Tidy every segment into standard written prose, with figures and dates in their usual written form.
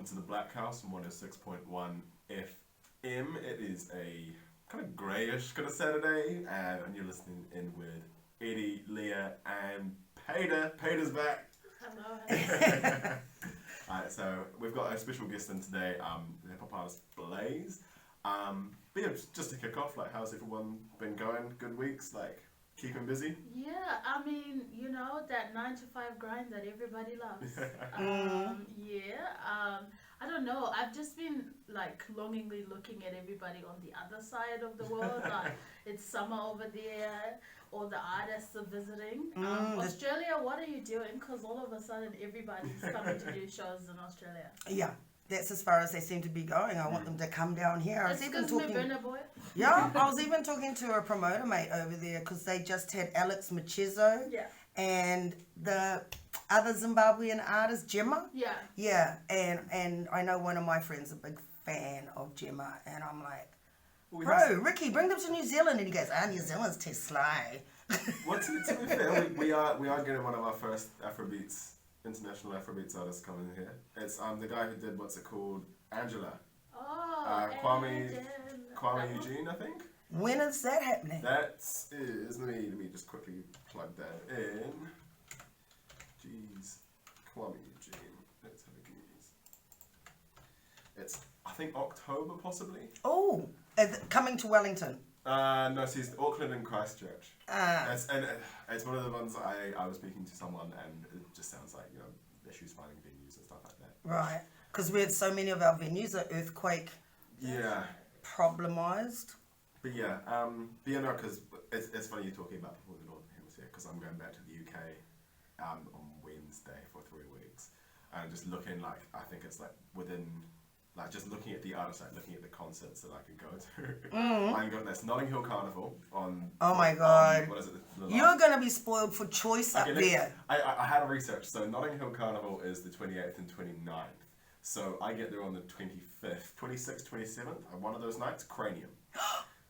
to the Blackhouse from 106.1 FM. It is a kind of greyish kind of Saturday, and you're listening in with Eddie, Leah, and Peter. Peter's back. Hello. Alright, so we've got a special guest in today, the hip hop artist Blayz. But yeah, just to kick off, like, how's everyone been going? Good weeks, like, keeping busy? Yeah, I mean, you know, that 9 to 5 grind that everybody loves. I don't know. I've just been, like, longingly looking at everybody on the other side of the world. Like, it's summer over there, all the artists are visiting. Australia, what are you doing? Because all of a sudden, everybody's coming to do shows in Australia. Yeah. That's as far as they seem to be going. I want them to come down here. I was even talking. Yeah, I was even talking to a promoter mate over there because they just had Alex Machizo and the other Zimbabwean artist Gemma. Yeah. Yeah, and I know one of my friends is a big fan of Gemma, and I'm like, bro, Ricky, bring them to New Zealand, and he goes, New Zealand's too sly. Well, to be fair, we are getting one of our first international Afrobeats artists coming here. It's the guy who did what's it called, Angela. Kwame Eugene, I think. When is that happening? That is let me just quickly plug that in. Jeez, Kwame Eugene. Let's have a gaze. It's I think October possibly. Oh, coming to Wellington. No, so he's Auckland and Christchurch. It's one of the ones I was speaking to someone, and it just sounds like, you know, issues finding venues and stuff like that. Right, because we have so many of our venues are earthquake problemized. But yeah, no, because it's funny you're talking about before the Northern Hemisphere, because I'm going back to the UK on Wednesday for 3 weeks, and just looking like, I think it's like within... Like, just looking at the artists, like, looking at the concerts that I could go to. I got this Notting Hill Carnival on... Oh my God. What is it? You're going to be spoiled for choice up there. I had a research. So Notting Hill Carnival is the 28th and 29th. So I get there on the 25th, 26th, 27th. One of those nights, Cranium.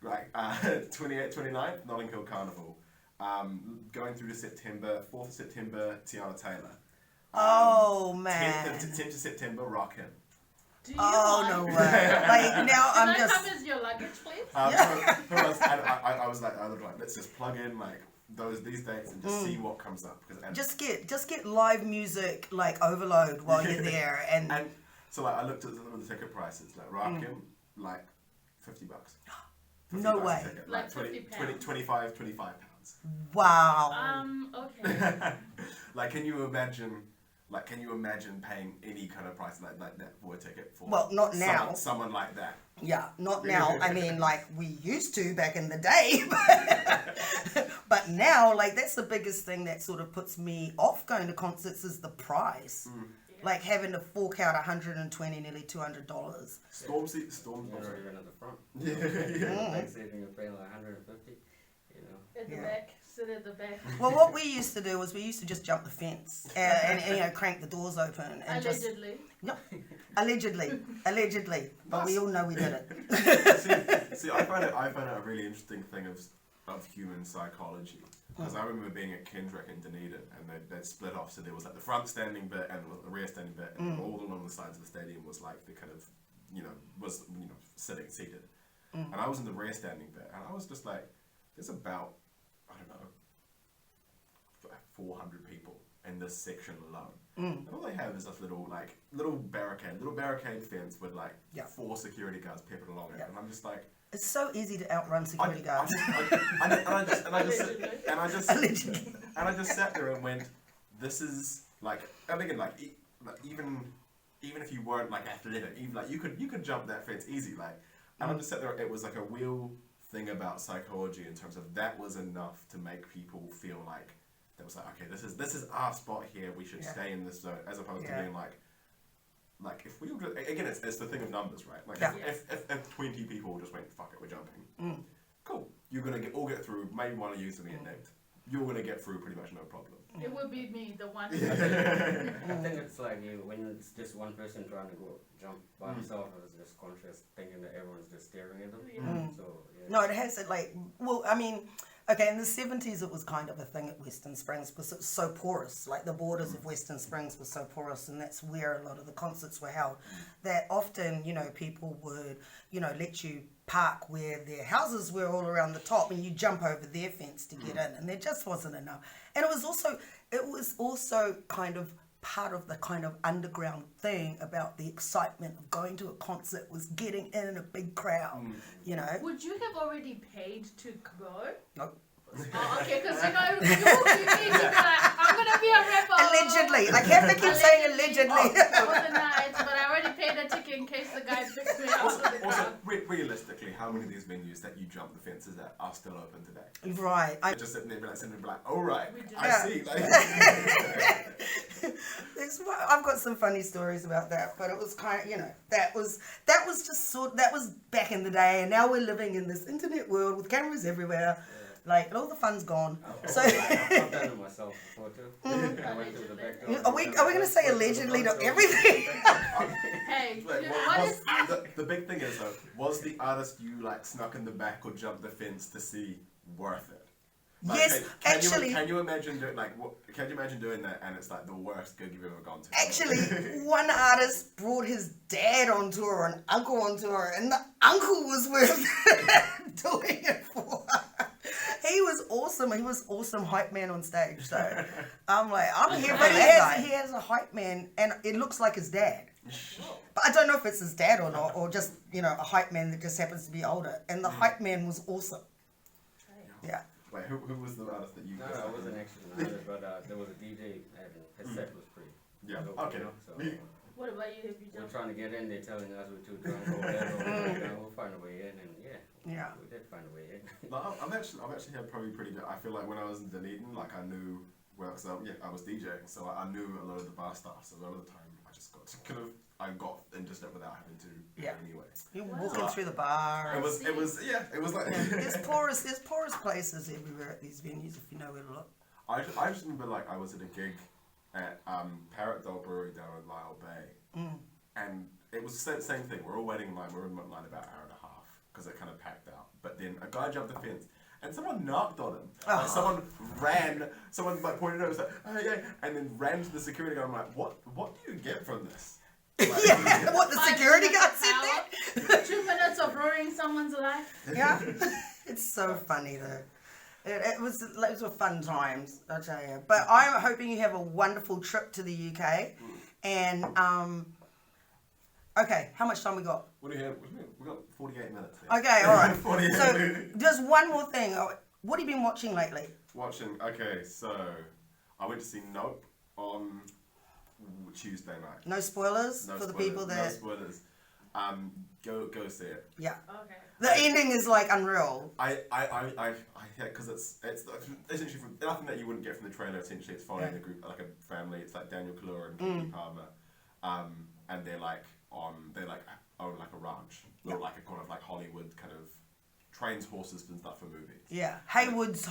Right. 28th, 29th, Notting Hill Carnival. Going through to September, 4th of September, Tiana Taylor. Oh, man. 10th of September, Rockin'. No way. Like, now I'm just... Can I come as your luggage, please? I was like, let's just plug in, like, these dates and just see what comes up. Just get live music, like, overload while you're there. And so, like, I looked at some of the ticket prices. Like, Rockin', like, $50. No way. Like 25 pounds. Wow. Okay. Like, can you imagine paying any kind of price like that for a ticket for? Well, not now. Someone like that. Yeah, not now. I mean, like, we used to back in the day. But now, like, that's the biggest thing that sort of puts me off going to concerts is the price. Like, having to fork out $120, nearly $200. Storm's You're not even at the front. Yeah. Like, saving you're paying like $150, you know. At the back. Sit at the back. Well, what we used to do was we used to just jump the fence and you know, crank the doors open and Allegedly. Allegedly, but we all know we did it. see, I find it a really interesting thing of human psychology, because I remember being at Kendrick in Dunedin, and they'd split off, so there was like the front standing bit and the rear standing bit, and all along the sides of the stadium was like the kind of, seated, and I was in the rear standing bit, and I was just like, there's about, I don't know, 400 people in this section alone. And all they have is this little barricade fence with like 4 security guards peppered along it. And I'm just like, it's so easy to outrun security guards. I just sat there and went, this is like, and again, like even if you weren't like athletic, even like you could jump that fence easy, like. And I just sat there. It was like a real thing about psychology in terms of that was enough to make people feel like that was like, okay, this is our spot here. We should stay in this zone, as opposed to being like if we all just, again, it's the thing of numbers, right? Like if 20 people just went, fuck it, we're jumping. Cool. You're gonna all get through. Maybe one of you is gonna get nicked. You're gonna get through pretty much no problem. It would be me, the one. I think it's like when it's just one person trying to go jump by himself, and is just conscious, thinking that everyone's just staring at them. So No, it has like, well, I mean, Okay, in the 70s it was kind of a thing at Western Springs because it was so porous. Like the borders of Western Springs were so porous, and that's where a lot of the concerts were held. That often, you know, people would, you know, let you park where their houses were all around the top, and you jump over their fence to get in, and there just wasn't enough. And it was also kind of part of the kind of underground thing about the excitement of going to a concert was getting in a big crowd, you know. Would you have already paid to go? Nope. Oh, okay, because you know, you need to be like, I'm going to be a rapper. Allegedly. I can't keep saying allegedly. For the night, but I already paid a ticket in case the guy picks me up. Also, realistically, how many of these venues that you jump the fences at are still open today? Right. They're just sitting there like, all right, I Yeah. see. Like, I've got some funny stories about that, but it was kind of, you know, that was back in the day, and now we're living in this internet world with cameras everywhere. Like, all the fun's gone. So I've done it myself before too. I went to the back door. are we going to say allegedly to everything? Hey, like, you know, what is the big thing is though, was the artist you like snuck in the back or jumped the fence to see worth it? Like, Yes, actually. Can you imagine doing that and it's like the worst gig you've ever gone to? Actually, one artist brought his dad on tour, an uncle on tour, and the uncle was with doing it for her. He was awesome. He was awesome hype man on stage. So I'm like, I'm here for that guy. He has a hype man, and it looks like his dad. But I don't know if it's his dad or not, or just, you know, a hype man that just happens to be older. And the hype man was awesome. Yeah. Wait, who was the artist that you? No, I wasn't actually an artist, but there was a DJ, and his set was pretty. Yeah. dope, Okay. You know? So, what about you? Have you we're jumped? trying to get in. They're telling us we're too drunk or whatever. We'll find a way in, and Yeah. we did find a way in. No, I've actually had probably pretty good. I feel like when I was in Dunedin, like I knew I was DJing, so I knew a lot of the bar stuff. So a lot of the time, I just got to I got into stuff without having to anyway. You're walking through the bar. It was like. There's porous places everywhere at these venues if you know where to look. I just remember like I was at a gig at Parrot Brewery down in Lyle Bay, and it was the same thing. We're all waiting in line. We were in line about an hour and a half because it kind of packed out. But then a guy jumped the fence. And someone knocked on him. Like, someone like pointed over, was like, oh yeah, and then ran to the security guard. I'm like, what do you get from this? Like, What, the security guard said that? 2 minutes of ruining someone's life. Yeah. It's so funny though. It was fun times, I'll tell you. But I'm hoping you have a wonderful trip to the UK. And okay, how much time we got? What do you have? We got 48 minutes. Here. Okay, all right. 48 So minutes. just one more thing. What have you been watching lately? Okay, so I went to see Nope on Tuesday night. No spoilers for the people that. No spoilers. Go see it. Yeah. Okay. The ending is like unreal. Because it's essentially from nothing that you wouldn't get from the trailer. Essentially, it's following a group, like a family. It's like Daniel Kaluuya and Kiki Palmer, and they own like a ranch, or like a kind of like Hollywood kind of trains horses and stuff for movies. Yeah, Hollywood's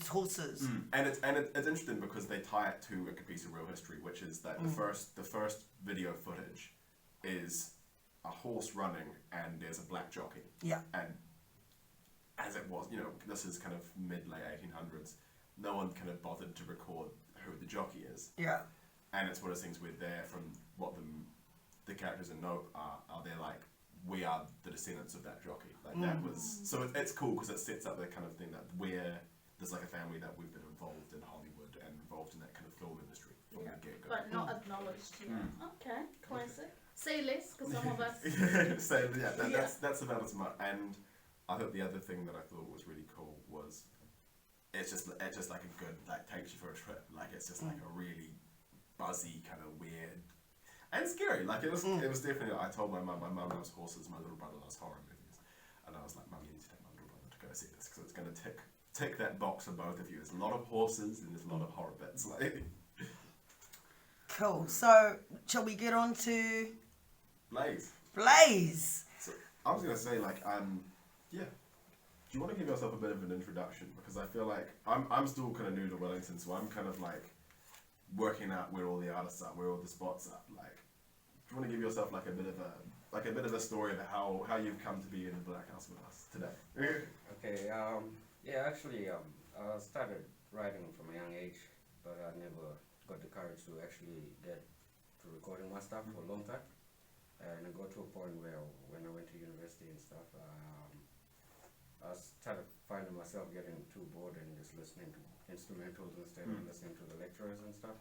horses. And it's interesting because they tie it to a piece of real history, which is that the first video footage is a horse running and there's a black jockey. Yeah. And as it was, this is kind of mid-late 1800s, no one kind of bothered to record who the jockey is. Yeah. And it's one of those things where they're from what the characters in Nope are they're like, we are the descendants of that jockey. Like that was, so it's cool because it sets up the kind of thing that there's like a family that we've been involved in Hollywood and involved in that kind of film industry from the get-go. But not acknowledged here. Okay, classic. Say less, because some of us. So that's about as much. And I thought the other thing that I thought was really cool was it's just like a good, like, takes you for a trip. Like it's just like a really buzzy kind of weird and scary. Like it was definitely. I told my mum loves horses, my little brother loves horror movies, and I was like, Mum, you need to take my little brother to go see this because it's going to tick that box for both of you. There's a lot of horses and there's a lot of horror bits. Like. Cool. So shall we get on to Blayz? So I was going to say yeah. Do you want to give yourself a bit of an introduction? Because I feel like I'm still kind of new to Wellington, so I'm kind of like working out where all the artists are, where all the spots are. Like, do you want to give yourself like a bit of a story about how you've come to be in the Blackhouse with us today? Okay. Yeah, actually, I started writing from a young age, but I never got the courage to actually get to recording my stuff for a long time. And I got to a point where when I went to university and stuff, I started finding myself getting too bored and just listening to instrumentals instead of listening to the lecturers and stuff.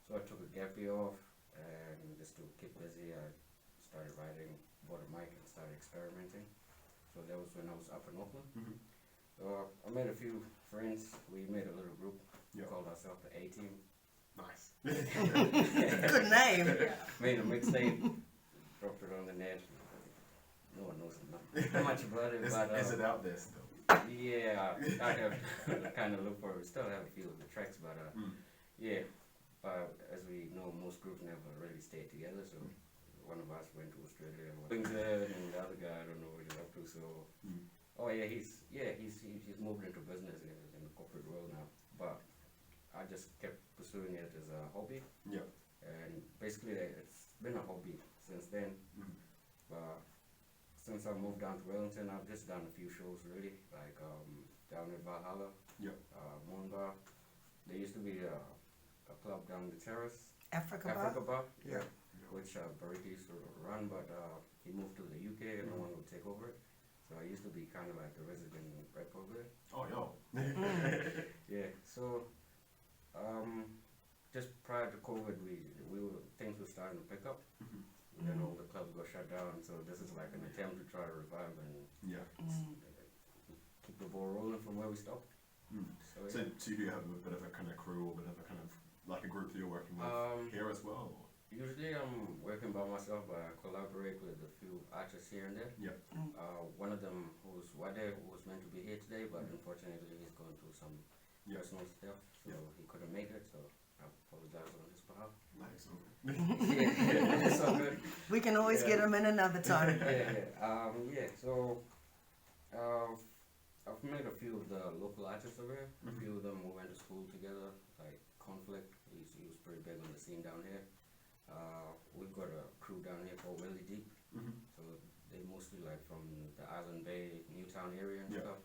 So I took a gap year off, and just to keep busy, I started writing, bought a mic and started experimenting. So that was when I was up in Auckland. So I made a few friends. We made a little group. Called ourselves the A-Team. Nice. Good name. Made a mixtape, dropped it on the net. No one knows much about it. Is it out there still? Yeah, I have to kind of look for it. We still have a few of the tracks, but yeah. As we know, most groups never really stay together, so one of us went to Australia and the other guy, I don't know what he's up to, so oh yeah, he's moved into business in the corporate world now, but I just kept pursuing it as a hobby. Yeah. And basically it's been a hobby since then. But since I moved down to Wellington, I've just done a few shows really, like down at Valhalla, Moonbar. There used to be a club down the terrace, Africa Bar, Yeah. which Bariki used to run, but he moved to the UK and no one would take over it. So I used to be kind of like the resident rep over there. Oh, yo. Yeah, so just prior to COVID, things were starting to pick up. And then all the clubs got shut down, so this is like an attempt to try to revive and keep the ball rolling from where we stopped. So do you have a bit of a kind of crew, or a bit of a kind of like a group that you're working with here as well? Or? Usually I'm working by myself, but I collaborate with a few artists here and there. Yep. One of them who's Wade, who was meant to be here today, but unfortunately he's going through some personal stuff, so he couldn't make it, so I apologize on his behalf. Nice, okay. Yeah, it's all good. We can always get him in another time. So I've met a few of the local artists over here. A few of them we went to school together, like Conflict. He was pretty big on the scene down here. We've got a crew down here called Willie Deep. So they mostly like from the Island Bay, Newtown area and stuff.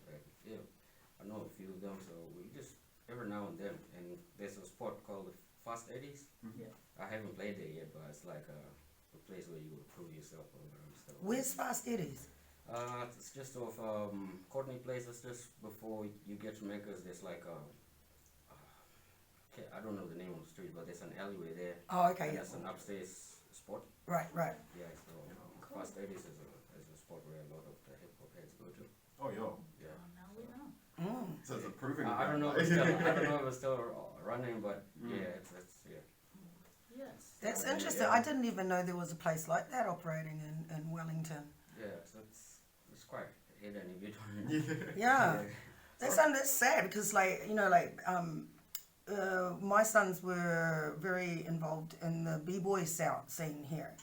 I know a few of them, so we just every now and then. And there's a spot called the Fast 80s. I haven't played there yet, but it's like a place where you would prove yourself over and stuff. Where's Fast Eddie's? It's just off Courtney Place. It's just before you get to Macca's. There's like I don't know the name of the street, but there's an alleyway there. Oh, okay, That's an upstairs spot. Right. Yeah, so Fast 80s is a spot where a lot of the hip hop heads go to. Oh, yo. Yeah. Oh, now we know. So it's a proving. I don't know. If it's still running, but it's Yes. That's interesting. I didn't even know there was a place like that operating in Wellington. Yeah, so it's quite hidden if you don't. Yeah. That's sad because my sons were very involved in the b-boy scene here,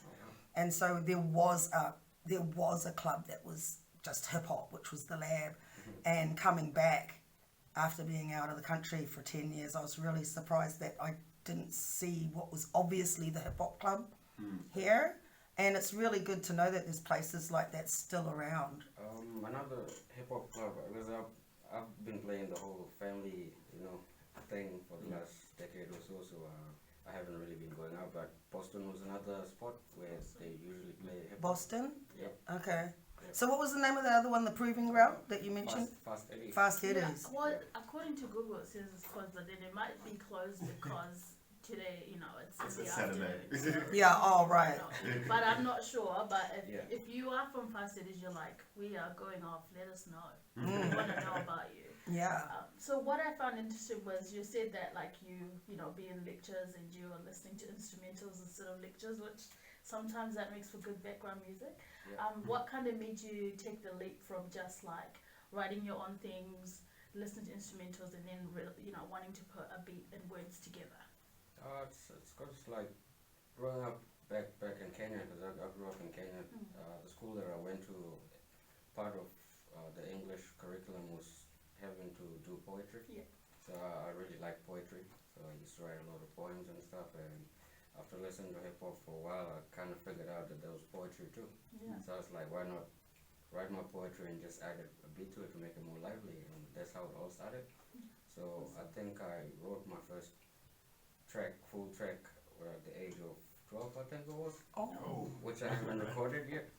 and so there was a club that was just hip hop, which was the Lab. And coming back after being out of the country for 10 years, I was really surprised that I didn't see what was obviously the hip hop club here. And it's really good to know that there's places like that still around. Another hip hop club, because I've been playing the whole family, thing for the last decade or so, so I haven't really been going out. But Boston was another spot where they usually play hip hop. Boston? Yep. Okay. Yep. So what was the name of the other one, the Proving Ground that you mentioned? Fast Eddie. Fast Yeah, Eddie's. well, according to Google, it says it's closed, but then it might be closed because today, it's in the Saturday. afternoon. Yeah, all right. But I'm not sure. But if you are from Fast Cities, you're like, we are going off. Let us know. We want to know about you. Yeah. So what I found interesting was you said that you be in lectures and you are listening to instrumentals instead of lectures, which sometimes that makes for good background music. Yeah. What kind of made you take the leap from just writing your own things, listening to instrumentals, and then wanting to put a beat and words together? It's cause growing up back in Kenya, because I grew up in Kenya. The school that I went to, part of the English curriculum was having to do poetry. Yeah. So I really like poetry. So I used to write a lot of poems and stuff. And after listening to hip hop for a while, I kind of figured out that there was poetry too. Yeah. So I was like, why not write my poetry and just added a beat to it to make it more lively, and that's how it all started. So I think I wrote my first full track, at the age of 12, I think it was. Oh. Which I haven't recorded yet,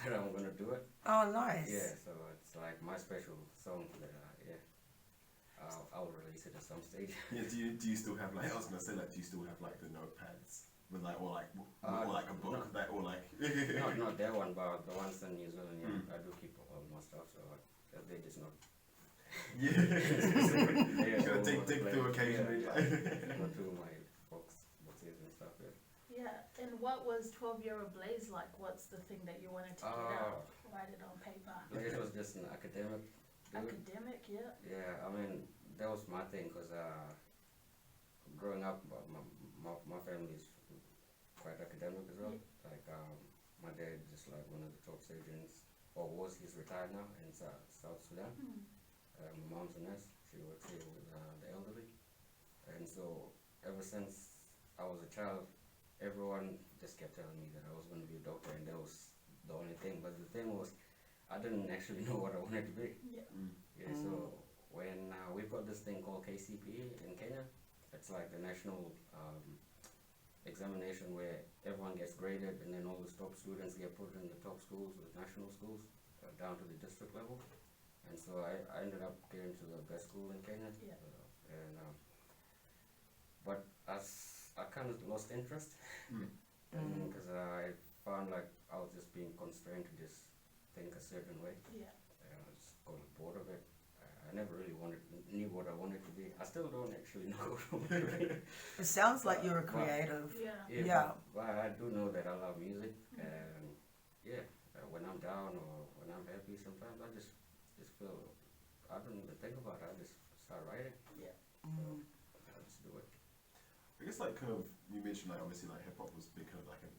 but I'm gonna do it. Oh, nice. Yeah, so it's like my special song that I'll release it at some stage. Yeah, do you still have like, I was gonna say like, do you still have like the notepads with like, or like a book no, that, or like not that one, but the ones in New Zealand, yeah, I do keep all my stuff, so they just not. Yeah. Yeah, Gotta dig through occasionally. Yeah, go through my boxes and stuff. Yeah, and what was 12-year-old Blayz like? What's the thing that you wanted to get out? Write it on paper. Blayz was just an academic dude. Academic, yeah. Yeah, I mean that was my thing, cause growing up, my family's quite academic as well. Yeah. Like my dad just like one of the top surgeons, or he's retired now in South Sudan. My mom's a nurse. She works here with the elderly, and so ever since I was a child, everyone just kept telling me that I was going to be a doctor, and that was the only thing. But the thing was, I didn't actually know what I wanted to be. Yeah. Yeah. So when we've got this thing called KCPE in Kenya, it's like the national examination where everyone gets graded, and then all the top students get put in the top schools, the national schools, down to the district level. And so I ended up getting to the best school in Kenya. Yeah. But as I kind of lost interest, because I found like I was just being constrained to just think a certain way. Yeah. And I just got bored of it. I never really knew what I wanted to be. I still don't actually know what I wanted to be. It sounds like you're a creative. Yeah. But I do know that I love music, and when I'm down or when I'm happy, sometimes I just feel, I don't even think about it. I just start writing. Yeah. So I just do it. I guess like kind of, you mentioned like obviously like hip hop was big kind of like a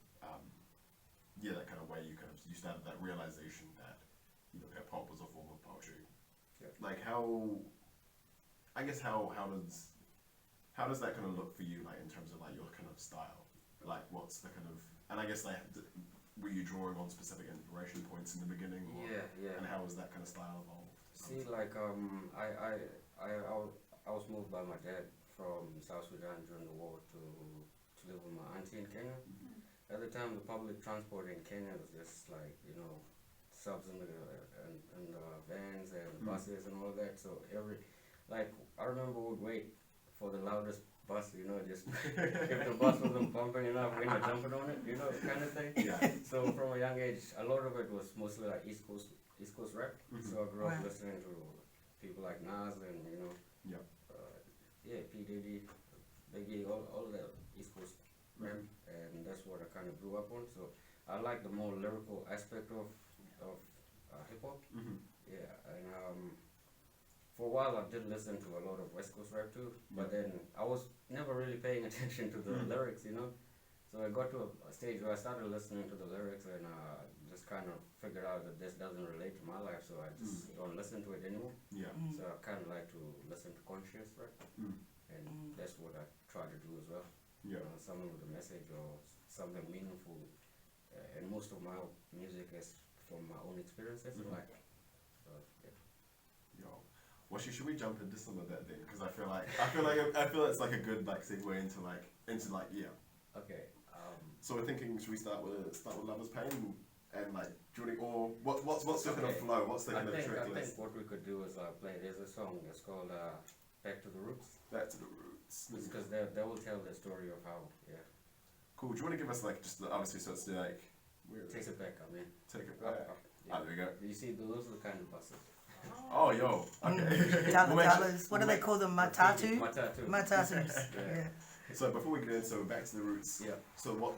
that kind of way you started that realization that, you know, hip hop was a form of poetry. Yeah. Like how does that kind of look for you, like in terms of like your kind of style? Like what's the kind of, and I guess like were you drawing on specific inspiration points in the beginning? Or, yeah. And how was that kind of style evolved? See, like I was moved by my dad from South Sudan during the war to live with my auntie in Kenya. At the time, the public transport in Kenya was just like, you know, subs in the vans and buses and all that. So I remember we would wait for the loudest bus, you know, just if the bus wasn't bumping enough, we're not jumping on it, you know, kind of thing. Yeah. So from a young age, a lot of it was mostly like East Coast rap. So I grew up listening to people like Nas and, you know, P. Diddy, Biggie, all the East Coast rap, and that's what I kind of grew up on. So I like the more lyrical aspect of hip hop. Yeah, and for a while I did listen to a lot of West Coast rap too, but then I was never really paying attention to the lyrics, you know. So I got to a stage where I started listening to the lyrics and just kind of figured out that this doesn't relate to my life, so I just don't listen to it anymore. Yeah. So I kind of like to listen to conscious rap, and that's what I try to do as well. Yeah. Something with a message or something meaningful, and most of my music is from my own experiences in life. So yeah. Yo. Well, should we jump into some of that then? Because I feel like it's like a good like segue into yeah. Okay. So we're thinking, should we start with Lover's Pain and like Judy, or what's the kind of flow? What's the kind of trick list? I think what we could do is play. There's a song that's called Back to the Roots. Back to the Roots. Because they will tell the story of how Cool. Do you want to give us like just obviously so it's like take it back? I mean, take it back. There we go. You see, those are the kind of buses. Oh, yo. Okay. Tell us, what do they call them? Matatu? Matatus. Yeah. So before we get into back to the roots. Yeah. So what?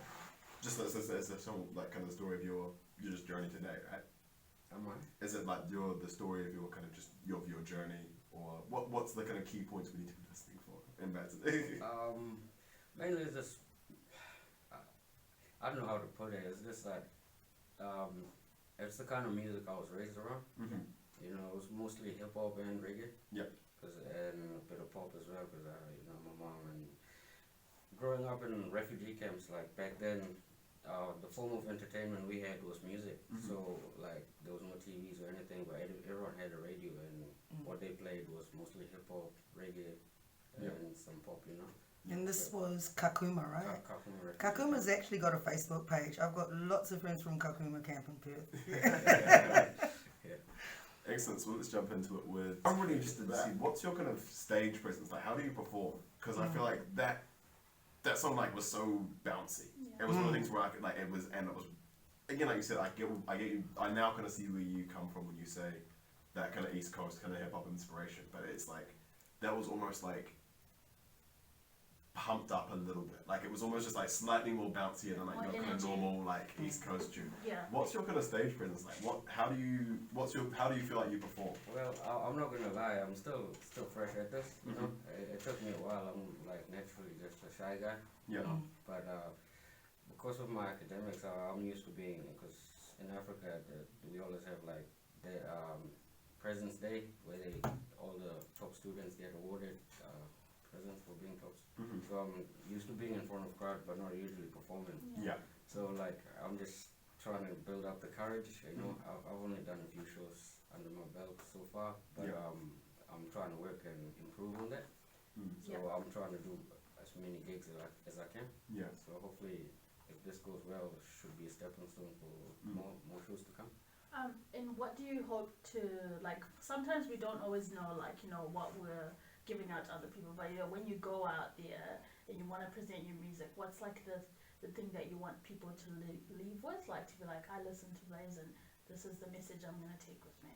Just as a song, like kind of the story of your just journey today, right? Am I? Is it like the story of your kind of just your journey, or what's the kind of key points we need to be listening for in back to the? Mainly it's just I don't know how to put it. It's just like it's the kind of music I was raised around. You know, it was mostly hip hop and reggae. Yep. And a bit of pop as well, because you know, my mom and growing up in refugee camps, like back then, the form of entertainment we had was music. So like there was no TVs had a radio, and what they played was mostly hip hop, reggae, and some pop, you know. And this was Kakuma, right? Kakuma Kakuma's actually got a Facebook page. I've got lots of friends from Kakuma camp in Perth. Excellent. So let's jump into it with. I'm really interested to see what's your kind of stage presence like. How do you perform? Because I feel like that song like was so bouncy. It was one of the things where I could like it was again like you said I now kind of see where you come from when you say that kind of East Coast kind of hip hop inspiration. But it's like that was almost like pumped up a little bit. Like it was almost just like slightly more bouncy than like your kind of normal like East Coast tune. Yeah. What's your kind of stage presence like? How do you feel like you perform? Well, I'm not gonna lie, I'm still fresh at this, you know. It took me a while. I'm like naturally just a shy guy. Yeah. You know? But because of my academics, I'm used to being, because in Africa we always have like the President's Day where all the top students get awarded presents for being tops. So I'm used to being in front of crowd, but not usually performing. Yeah. So like I'm just trying to build up the courage. You know, I've only done a few shows under my belt so far, but I'm trying to work and improve on that. So I'm trying to do as many gigs as I can. Yeah. So hopefully, if this goes well, it should be a stepping stone for more shows to come. And what do you hope to, like, sometimes we don't always know, like, you know, what we're giving out to other people, but you know, when you go out there and you want to present your music, what's like the thing that you want people to leave with, like to be like, I listen to Blayz and this is the message I'm going to take with me?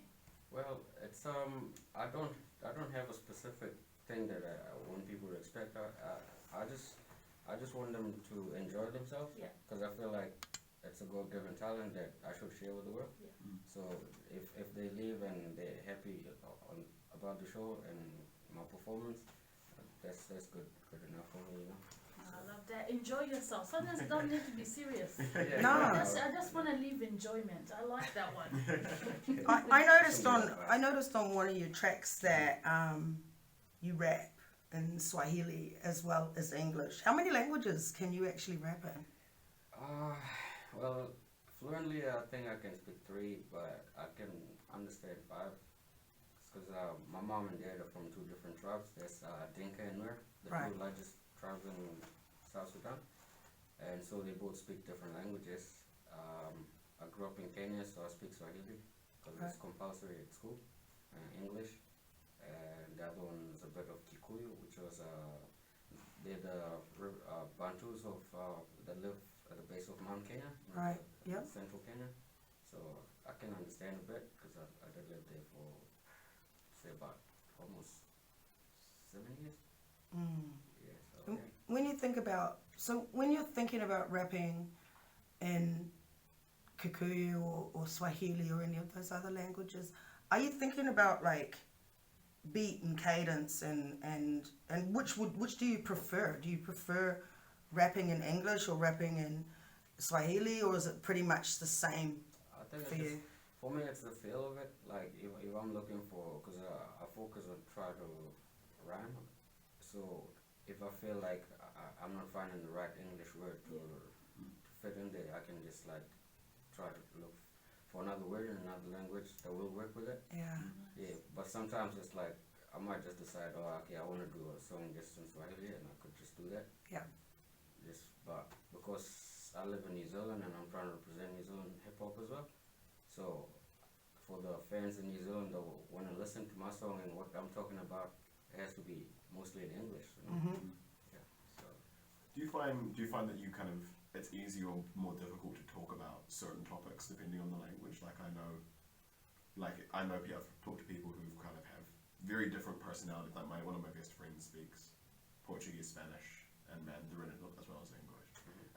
Well, it's I don't have a specific thing that I want people to expect. I just want them to enjoy themselves, because I feel like it's a God-given talent that I should share with the world. So if they leave and they're happy about the show and my performance, that's good enough for me, you know. I love that. Enjoy yourself. Sometimes it doesn't need to be serious. No. I just want to leave enjoyment. I like that one. I noticed on one of your tracks that you rap in Swahili as well as English. How many languages can you actually rap in? Well, fluently I think I can speak 3, but I can understand 5. Because my mom and dad are from 2 different tribes. There's Dinka and Nuer, the 2 largest tribes in South Sudan. And so they both speak different languages. I grew up in Kenya, so I speak Swahili because it's compulsory at school, English. And the other one is a bit of Kikuyu, which was they're the Bantus that live at the base of Mount Kenya, central Kenya. So I can understand a bit because I did live there for say about almost 7 years. Yeah, so, when you're thinking about rapping in Kikuyu or Swahili or any of those other languages, are you thinking about like beat and cadence and which do you prefer? Do you prefer rapping in English or rapping in Swahili, or is it pretty much the same for you? For me, it's the feel of it. Like if I'm looking for, because I focus on trying to rhyme. So if I feel like I'm not finding the right English word to fit in there, I can just like try to look for another word in another language that will work with it. Yeah. But sometimes it's like I might just decide, okay, I want to do a song just in Swahili, and I could just do that. Yeah. But because I live in New Zealand and I'm trying to represent New Zealand hip hop as well. So, for the fans in New Zealand that want to listen to my song and what I'm talking about, it has to be mostly in English. You know? Yeah. So. Do you find that you kind of it's easier or more difficult to talk about certain topics depending on the language? Like I know I've talked to people who kind of have very different personalities. Like one of my best friends speaks Portuguese, Spanish, and Mandarin as well as English,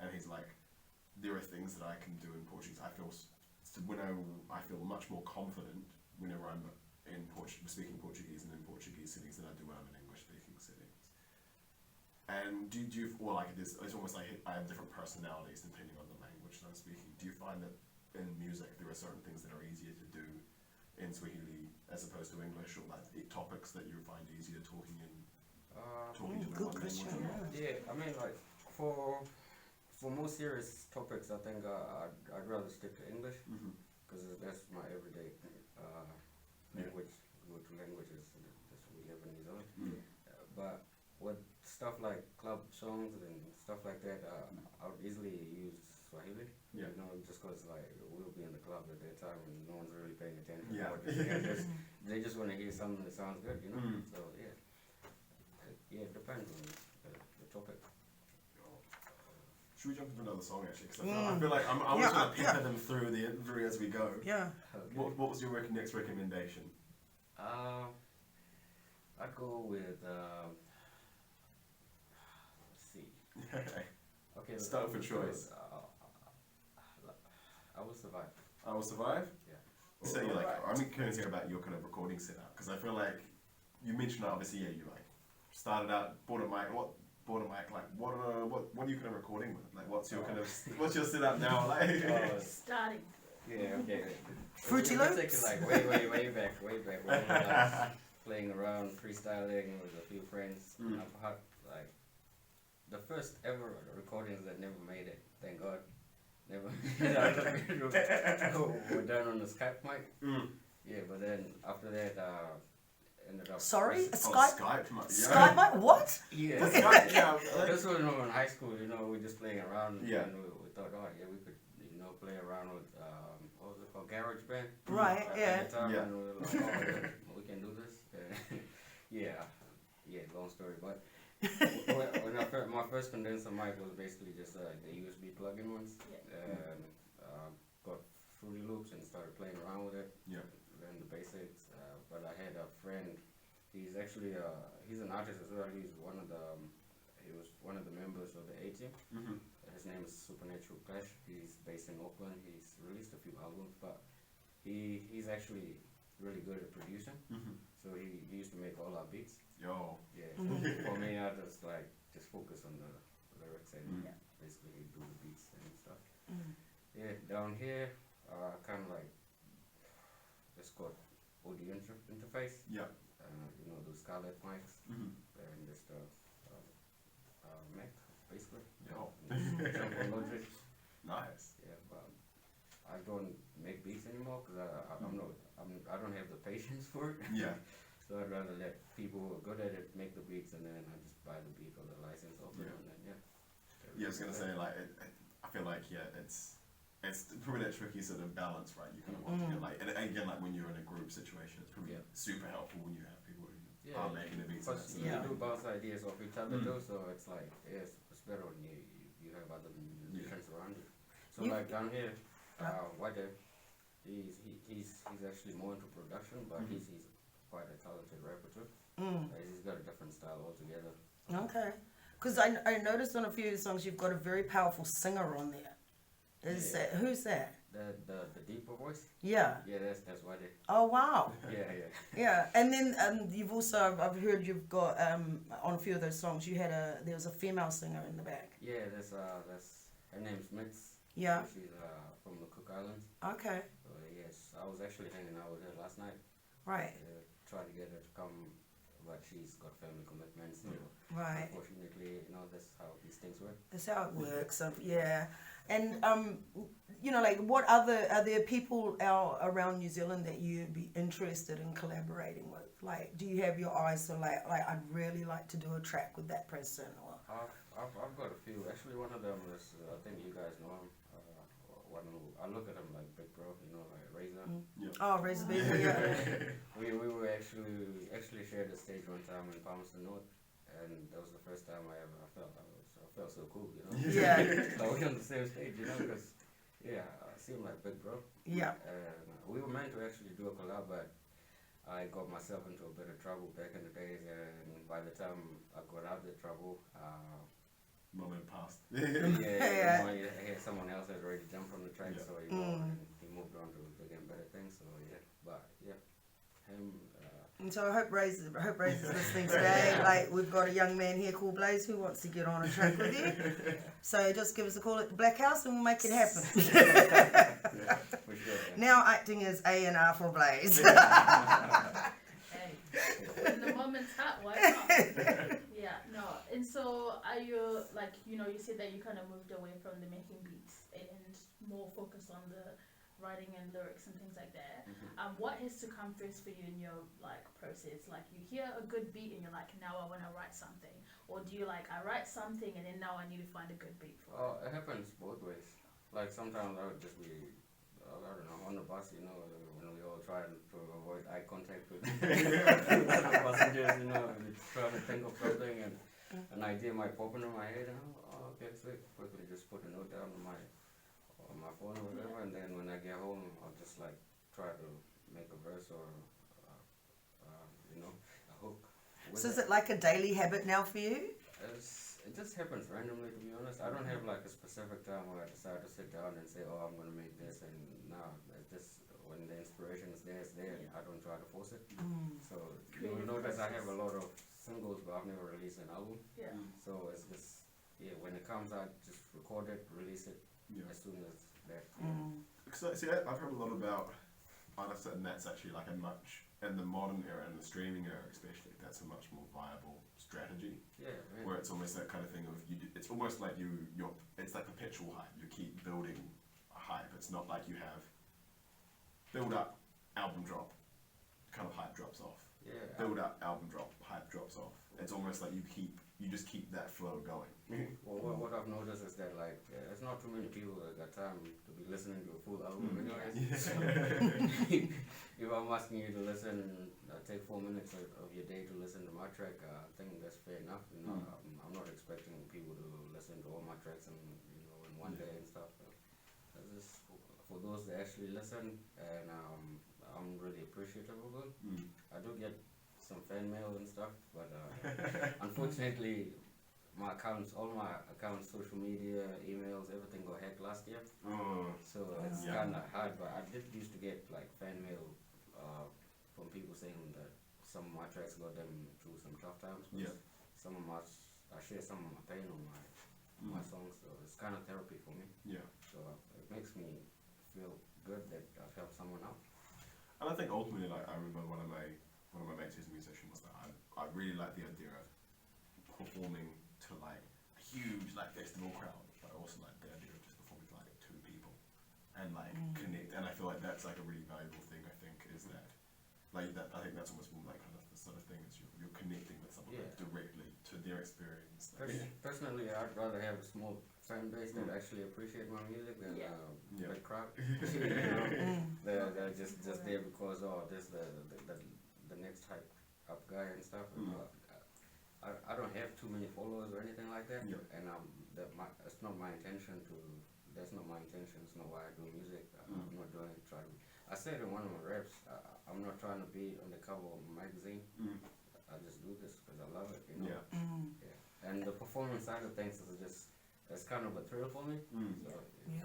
and he's like, there are things that I can do in Portuguese. I feel much more confident whenever I'm speaking Portuguese and in Portuguese settings than I do when I'm in English speaking settings. And do you it's almost like I have different personalities depending on the language that I'm speaking. Do you find that in music there are certain things that are easier to do in Swahili as opposed to English, or like topics that you find easier talking in talking to the good one question. language? Yeah, I mean like for more serious topics, I think I'd rather stick to English because that's my everyday language, go to languages that we live in New Zealand. But with stuff like club songs and stuff like that, I would easily use Swahili. Yeah. You know, just because like we'll be in the club at that time and no one's really paying attention. Yeah. They just want to hear something that sounds good, you know. So yeah, it depends on the topic. Should we jump into another song actually? Because I feel like I'm always going to pepper them through as we go. Yeah. Okay. What was your next recommendation? I'd go with let's see. Okay. Start for choice. I Will Survive. I Will Survive? Yeah. So you're like, I'm curious here about your kind of recording setup, because I feel like you mentioned obviously, yeah, you like started out, bought a mic, like what are you kind of recording with? Like what's your what's your setup now like? Starting. Yeah, okay. Fruity We're Loops? taking like way back. We were like playing around, freestyling with a few friends. Like the first ever recordings that never made it, thank God. Never. We're done on the Skype mic. Yeah, but then after that, ended up. Sorry, Skype mic. Yeah. Skype mic? What? Yeah. Skype, yeah. This was in high school. You know, we were just playing around. Yeah. And we thought, oh yeah, we could, play around with what was it called, GarageBand. Right. At Yeah. the time, Yeah. and we were like, oh yeah, we can do this. Yeah. Long story, but. My first condenser mic was basically just the USB plug-in ones, and got Fruity Loops and started playing around with it. Yeah. Learned the basics, but I had a friend. He's actually he's an artist as well. He was one of the members of the A-Team. His name is Supernatural Clash. He's based in Auckland. He's released a few albums, but he's actually really good at producing. So he used to make all our beats. Yo. Yeah. For me, I just focus on the lyrics and basically do the beats and stuff. Yeah, down here, kind of like just got audio interface. Yeah. Those Scarlett mics and just Mac basically. Yo. Jump on Logic. Nice. Yeah, but I don't make beats anymore because I don't have the patience for it. Yeah. So I'd rather let people who are good at it make the beats, and then I just buy the beat or the license of it, and then Yeah, I was gonna say like I feel like it's probably that tricky sort of balance, right? You kind of want to get like, and again, like when you're in a group situation, it's probably super helpful when you have people who are making the beats. Plus, you do bounce ideas off each other though, so it's like it's better when you have other musicians around you. So like down here, White, he's actually more into production, but he's quite a talented rapper too. He's got a different style altogether. Okay. Because I noticed on a few songs you've got a very powerful singer on there. Who's that? The deeper voice? Yeah. Yeah, that's what it. Oh wow. Yeah. Yeah, and then you've also, I've heard you've got on a few of those songs there was a female singer in the back. Yeah, that's her name's Mitz. Yeah. She's from the Cook Islands. Okay. So yes, I was actually hanging out with her last night. Right. Tried to get her to come, but she's got family commitments. So right. Unfortunately, that's how these things work. That's how it works. Yeah. And like what are there people around New Zealand that you'd be interested in collaborating with? Like, do you have your eyes to like I'd really like to do a track with that person? Or I've got a few. Actually, one of them is I think you guys know him. I look at him like big bro, like Razor. Oh, Razor Baby, yeah. we were actually shared a stage one time in Palmerston North, and that was the first time I felt so cool, Yeah. Like we on the same stage, because I seem like big bro. Yeah. And we were meant to actually do a collab, but I got myself into a bit of trouble back in the days, and by the time I got out of the trouble, moment passed. Someone else had already jumped on the track, so he moved on to bigger and better things. So him. And so I hope Razor's listening today. Like we've got a young man here called Blayz who wants to get on a track with you. So just give us a call at the Blackhouse and we'll make it happen. For sure. Now acting as A&R for Blayz. When the moment's hot, why not? Yeah, no. And so are you you said that you kind of moved away from the making beats and more focused on the writing and lyrics and things like that, what has to come first for you in your like process? Like you hear a good beat and you're like, now I want to write something, or do you like, I write something and then now I need to find a good beat for it? It happens both ways. Like sometimes I would just be, I don't know, on the bus, you know, when we all try to avoid eye contact with other passengers, you know, trying to think of something and an idea might pop into my head, and okay, sweet, quickly just put a note down on my phone or whatever, and then when I get home, I'll just like try to make a verse or, you know, a hook. So is it like a daily habit now for you? It just happens randomly, to be honest. I don't have like a specific time where I decide to sit down and say, oh, I'm going to make this, and now it's just when the inspiration is there, it's there. I don't try to force it. So you'll notice I have a lot of singles, but I've never released an album. So it's just, when it comes out, just record it, release it as soon as that. See, I've heard a lot about artists, and that's actually like a much, in the modern era, in the streaming era especially, that's a much more viable strategy. Where it's almost that kind of thing of, it's almost like it's like perpetual hype. You keep building a hype. It's not like you have build up, album drop, kind of hype drops off. Build up, album drop, hype drops off. It's almost like you just keep that flow going. Well, what I've noticed is that like there's not too many people that got time to be listening to a full album. If I'm asking you to listen, take 4 minutes of your day to listen to my track, I think that's fair enough. You know, I'm not expecting people to listen to all my tracks in one day and stuff. That's just for those that actually listen, and I'm really appreciative of it. I do get some fan mail and stuff, but unfortunately, all my accounts, social media, emails, everything got hacked last year. So it's kind of hard, but I did used to get like fan mail from people saying that some of my tracks got them through some tough times. Some of I share some of my pain on my songs, so it's kind of therapy for me. So it makes me feel good that I've helped someone out. And I think ultimately, like, I remember one of my mates who's a musician was that I really like the idea of performing to like a huge like festival crowd, but I also like the idea of just performing to like 2 people and like connect. And I feel like that's like a really valuable thing. I think is that like that. I think that's almost more like kind of the sort of thing is you're connecting with someone directly to their experience. Personally, I'd rather have a small fan base that actually appreciate my music than a big crowd. They're just there because this the next hype up guy and stuff. I don't have too many followers or anything like that, and it's not my intention to. That's not my intention. It's not why I do music. I'm not doing it. I said in one of my raps, I'm not trying to be on the cover of a magazine. I just do this because I love it, you know. And the performance side of things is just, it's kind of a thrill for me. So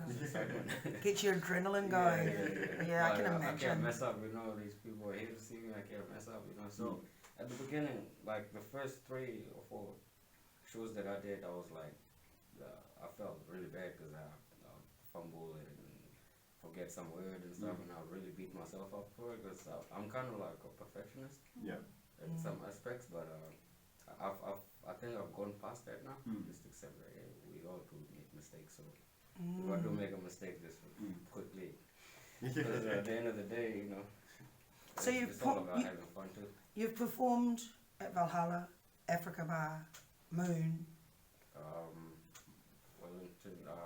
it's excitement. Get your adrenaline going. I can imagine. I can't mess up, you know. These people are here to see me. I can't mess up, you know. So at the beginning, like the first 3 or 4 shows that I did, I was like, I felt really bad because I fumble and forget some word and stuff, and I really beat myself up for it because I'm kind of like a perfectionist in some aspects, but I think I've gone past that now. Just accept that we all do make mistakes, so if I do make a mistake, just quickly, because at the end of the day, you know, so it's all about having fun too. You've performed at Valhalla, Africa Bar, Moon,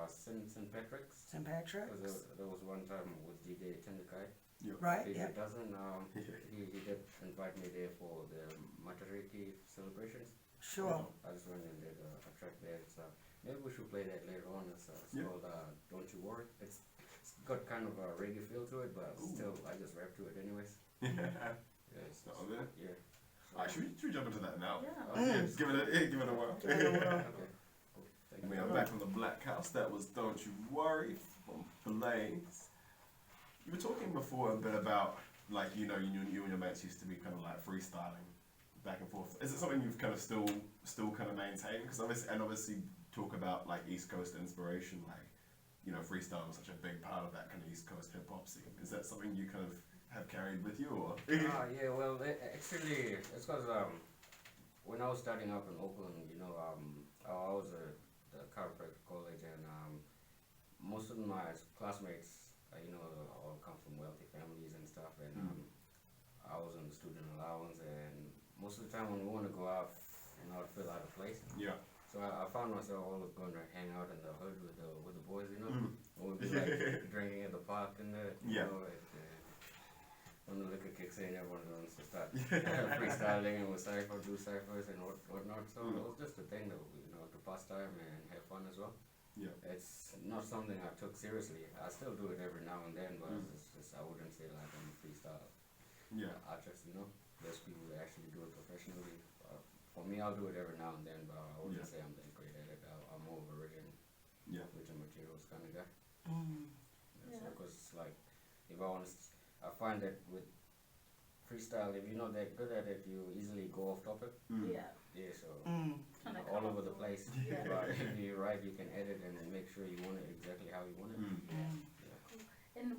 St. Patrick's. St. Patrick's. There was one time with DJ Tendekai. Right. DJ doesn't. He did invite me there for the Matariki celebrations. Sure. I just went and did a track there. So maybe we should play that later on. It's called "Don't You Worry." It's got kind of a reggae feel to it, but still, I just rap to it anyways. It's not on there. So, should we jump into that now? Yeah. Give it a whirl. Okay. We are back from the Blackhouse. That was "Don't You Worry" from Blayz. You were talking before a bit about, like, you and your mates used to be kind of like freestyling back and forth. Is it something you've kind of still kind of maintained? Because obviously talk about like East Coast inspiration, like, freestyle was such a big part of that kind of East Coast hip hop scene. Is that something you kind of have carried with you, or? Well, actually, it's because when I was starting up in Oakland, I was at the chiropractic college, and most of my classmates all come from wealthy families and stuff, and I was on the student allowance, and most of the time when we want to go out, I'd feel out of place. Yeah. So I found myself always going to hang out in the hood with the boys, We'd be like drinking at the park and when the liquor kicks in, everyone wants to start freestyling and with do ciphers and whatnot. So it was just a thing that to pass time and have fun as well. Yeah. It's not something I took seriously. I still do it every now and then, but it's just, I wouldn't say like I'm a freestyle artist. There's people that actually do it professionally. For me, I'll do it every now and then, but I wouldn't say I'm that great at it. I'm more of a written materials kind of guy. Because like, if I want to, I find that with freestyle, if you're not that good at it, you easily go off topic. So all over the place. But if you write, you can edit and make sure you want it exactly how you want it. And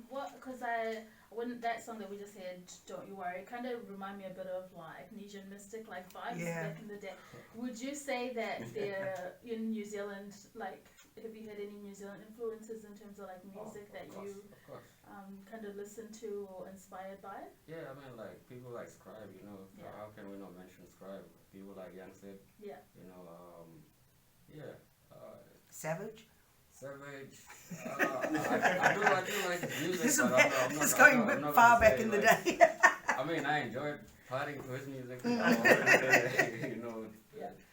when that song that we just heard, Don't You Worry, kind of remind me a bit of like Nesian Mystic like vibes back in the day. Would you say that they're in New Zealand, like, have you had any New Zealand influences in terms of like music that you kind of listen to or inspired by? Yeah, I mean like people like Scribe, how can we not mention Scribe? People like Young Sid, Savage? Savage. I do like his music, but I'm not going I'm not far gonna back say, in the like, day. I mean, I enjoyed partying to his music.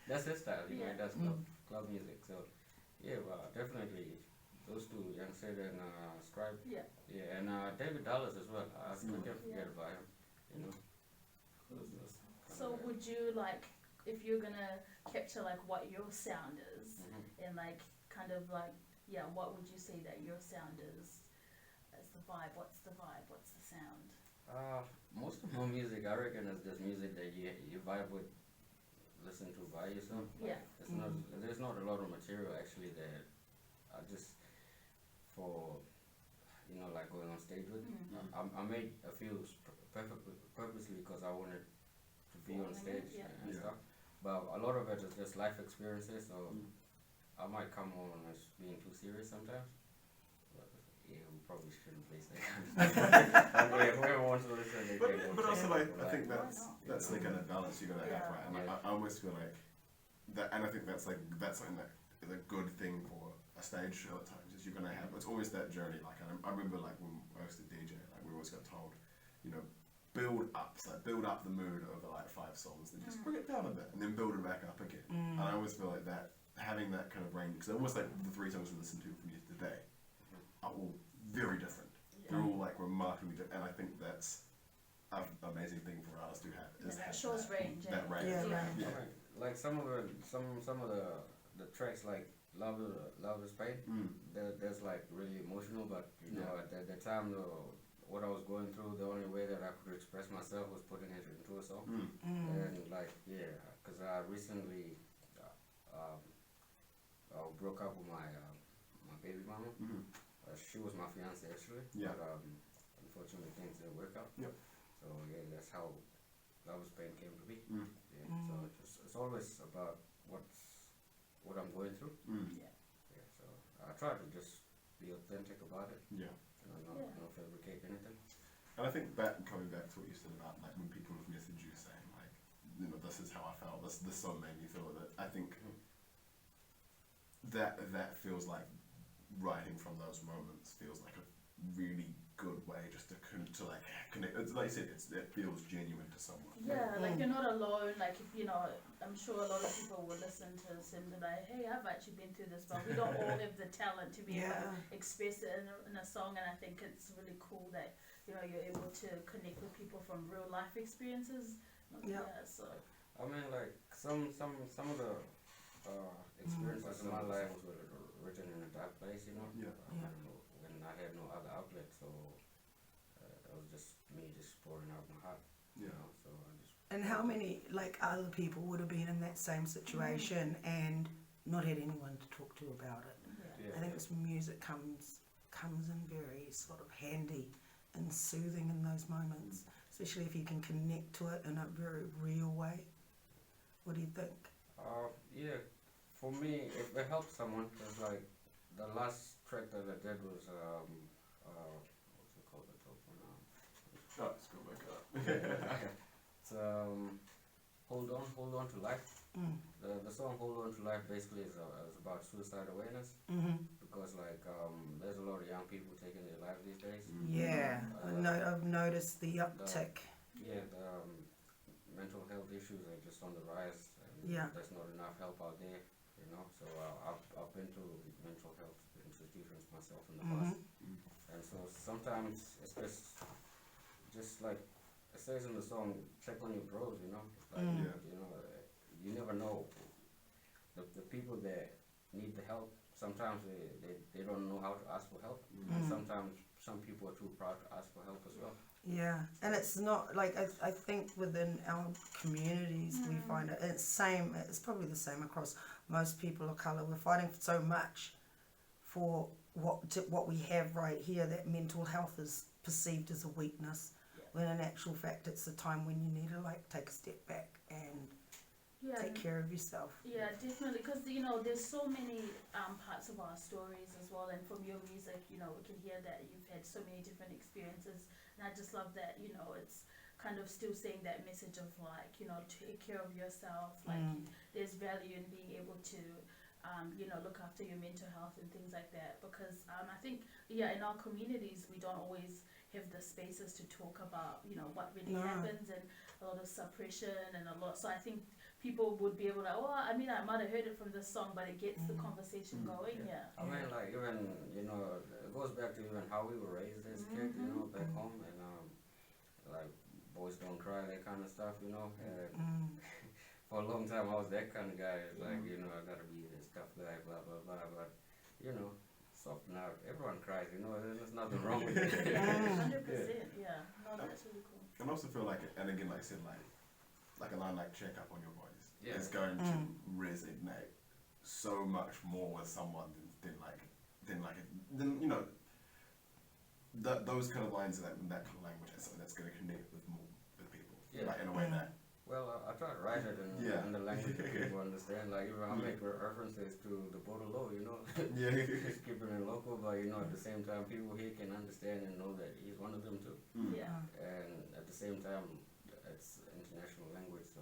That's his style. That's club music. So definitely those two, Young Sid and Scribe. And David Dallas as well. I can't forget about him. So would you like, if you're gonna capture like what your sound is, and like kind of like what would you say that your sound is as the vibe? What's the vibe? What's the sound? Most of my music, I reckon, is just music that you vibe with, listen to by yourself. There's not a lot of material actually that I just for like going on stage with. I made a few purposely because I wanted to be on stage and stuff. But a lot of it is just life experiences. So I might come on as being too serious sometimes. But we probably shouldn't face that kind of stuff. Whoever wants to listen, they can. But also, like, I think that's the kind of balance you're gonna have, right? And I almost feel like that, and I think that's something that is a good thing for a stage show at times. Is you're gonna have, it's always that journey. Like I remember, like when I used to DJ, like we always got told, build up the mood over like 5 songs, then just bring it down a bit, and then build it back up again. And I always feel like that, having that kind of range, because almost like the 3 songs we listened to from yesterday are all very different. They're all like remarkably different, and I think that's an amazing thing for artists to have. Is that shows range. That range. Like some of the tracks like Love is Pain. That's like really emotional, but at the time what I was going through, the only way that I could express myself was putting it into a song. And like because I recently broke up with my baby mama. She was my fiance actually, but unfortunately things didn't work out. So that's how Love is Pain came to be. So it's always about what I'm going through. So I try to just be authentic about it. Not fabricate anything. And I think coming back to what you said about like when people have messaged you saying like, this is how I felt, this song made me feel that. I think that feels like writing from those moments feels like a really good way just to like connect. It's like you said, it feels genuine to someone. Like you're not alone. Like I'm sure a lot of people will listen to this and be like, hey, I've actually been through this, but we don't all have the talent to be able to express it in a song. And I think it's really cool that you're able to connect with people from real life experiences. So I mean, like some of the experiences in my life were written in a dark place, when I had no other outlet, so it was just me just pouring out my heart. So I just. And how many like other people would have been in that same situation and not had anyone to talk to about it? I think this music comes in very sort of handy and soothing in those moments, especially if you can connect to it in a very real way. What do you think? For me, if it helps someone, because like the last track that I did was Hold On to Life. The song Hold On to Life basically is about suicide awareness. Because there's a lot of young people taking their lives these days. Yeah, I've noticed the uptick. The mental health issues are just on the rise. And there's not enough help out there, you know. So I've been to mental health institutions myself in the past. And so sometimes it's just like it says in the song, check on your bros, you know. You know, you never know the people that need the help. Sometimes they don't know how to ask for help. And sometimes some people are too proud to ask for help as well. Yeah, and it's not like I think within our communities we find it's probably the same across most people of colour. We're fighting so much for what we have right here, that mental health is perceived as a weakness, when in actual fact it's a time when you need to take a step back and take care of yourself. Yeah, definitely, because you know there's so many parts of our stories as well, and from your music, you know, we can hear that you've had so many different experiences, and I just love that, you know, it's kind of still saying that message of you know, take care of yourself, there's value in being able to you know, look after your mental health and things like that, because I think in our communities we don't always have the spaces to talk about, you know, what really happens, and a lot of suppression and so I think people would be able to, I mean, I might have heard it from this song, but it gets the conversation going. I mean, even, you know, it goes back to even how we were raised as kids, you know, back home, and boys don't cry, that kind of stuff, you know. For a long time I was that kind of guy, you know, I gotta be this tough guy, blah blah blah, but you know, soften out. Everyone cries, you know, there's nothing wrong with it. 100%, no, that's really cool. I also feel like, and again, like I said, like a line like check up on your boys is going to resonate so much more with someone than you know, those kind of lines and that kind of language is something that's going to connect with people, like in a way that. Well, I try to write it in the language that people understand. Like, even I make references to the Borolo, you know. Just keeping it local, but you know, at the same time, people here can understand and know that he's one of them too. And at the same time, it's international language, so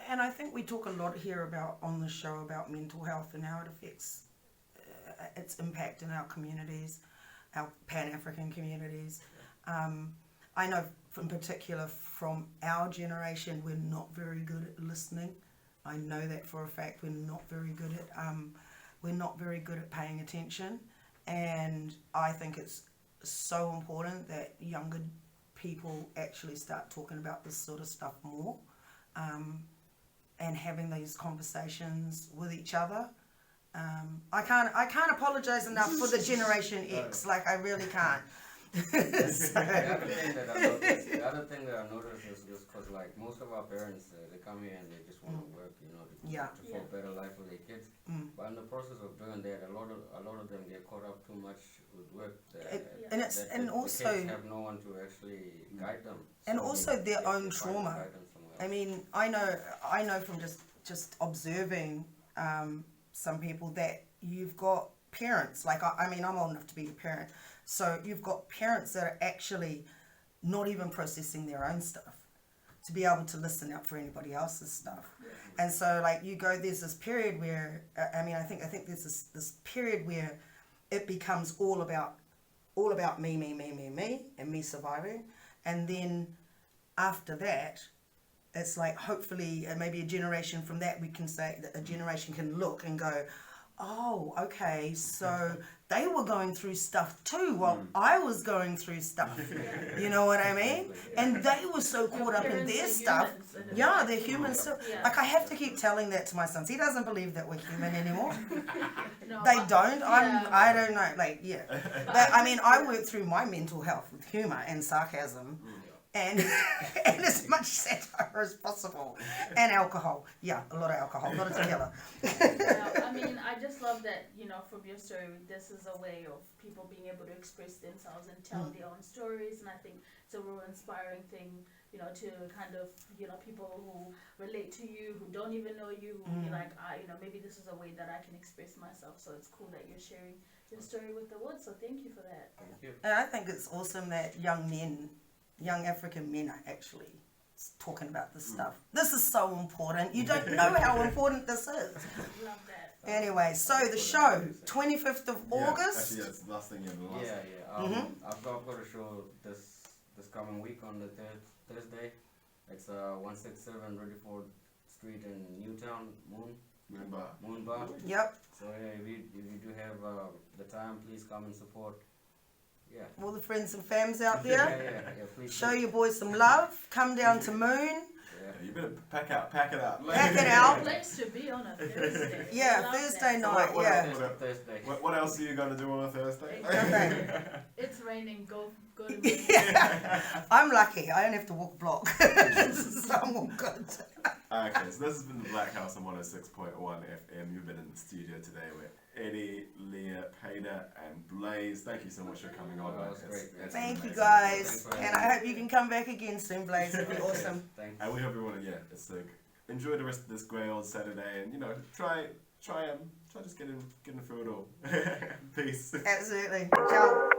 and I think we talk a lot here on the show about mental health and how it affects its impact in our communities, our Pan-African communities. I know in particular from our generation, we're not very good at listening. I know that for a fact. We're not very good at paying attention, and I think it's so important that younger people actually start talking about this sort of stuff more, and having these conversations with each other. I can't apologize enough for the Generation X. Like, I really can't. The other thing that I noticed is because like most of our parents, they come here and they just want to work, you know, for a better life for their kids. But in the process of doing that, a lot of them get caught up too much with work. Also the kids have no one to actually guide them. And also their own trauma. I mean, I know from just observing some people that you've got parents, like I mean, I'm old enough to be a parent. So you've got parents that are actually not even processing their own stuff to be able to listen out for anybody else's stuff. And so like there's this period where, I think there's this period where it becomes all about me and me surviving. And then after that, it's like hopefully maybe a generation from that, we can say that a generation can look and go, oh, okay, so they were going through stuff too while I was going through stuff. You know what I mean? And they were so caught up in their stuff. Yeah, they're humans too. Like, I have to keep telling that to my son. He doesn't believe that we're human anymore. They don't. I don't know. Like, But I mean, I work through my mental health with humor and sarcasm. And as much satire as possible, and alcohol. Yeah, a lot of alcohol, not a tequila. I mean, I just love that, you know, from your story, this is a way of people being able to express themselves and tell their own stories, and I think it's a real inspiring thing, you know, to kind of, you know, people who relate to you, who don't even know you, who be like, you know, maybe this is a way that I can express myself, so it's cool that you're sharing your story with the world, so thank you for that. Thank you. And I think it's awesome that young men, young African men are actually talking about this stuff. This is so important. You don't know how important this is. Love that. Anyway, so the show, 25th of August. Actually, yeah, it's the last thing you have. I've got a show this coming week on the Thursday. It's 167 Redford Street in Newtown, Moon Bar. Yep. So yeah, if you do have the time, please come and support. Yeah. All the friends and fams out there. Yeah, please. Show your boys some love. Come down to Moon. Yeah, you better pack it out. Pack it A out. place to be on a Thursday. Yeah, Thursday night. Thursday. What else are you gonna do on a Thursday? Exactly. It's raining. Go to bed. Yeah. I'm lucky. I don't have to walk a block. So I'm all good. Okay, so this has been the Blackhouse on 106.1 FM. You've been in the studio today with Eddie, Leah, Peter, and Blayz. Thank you so much for coming on. That was great. Thank you amazing. guys. And I hope you can come back again soon, Blayz. It'd be awesome. Thanks. And we hope everyone, it's like, enjoy the rest of this great old Saturday, and try just getting through it all. Peace. Absolutely. Ciao.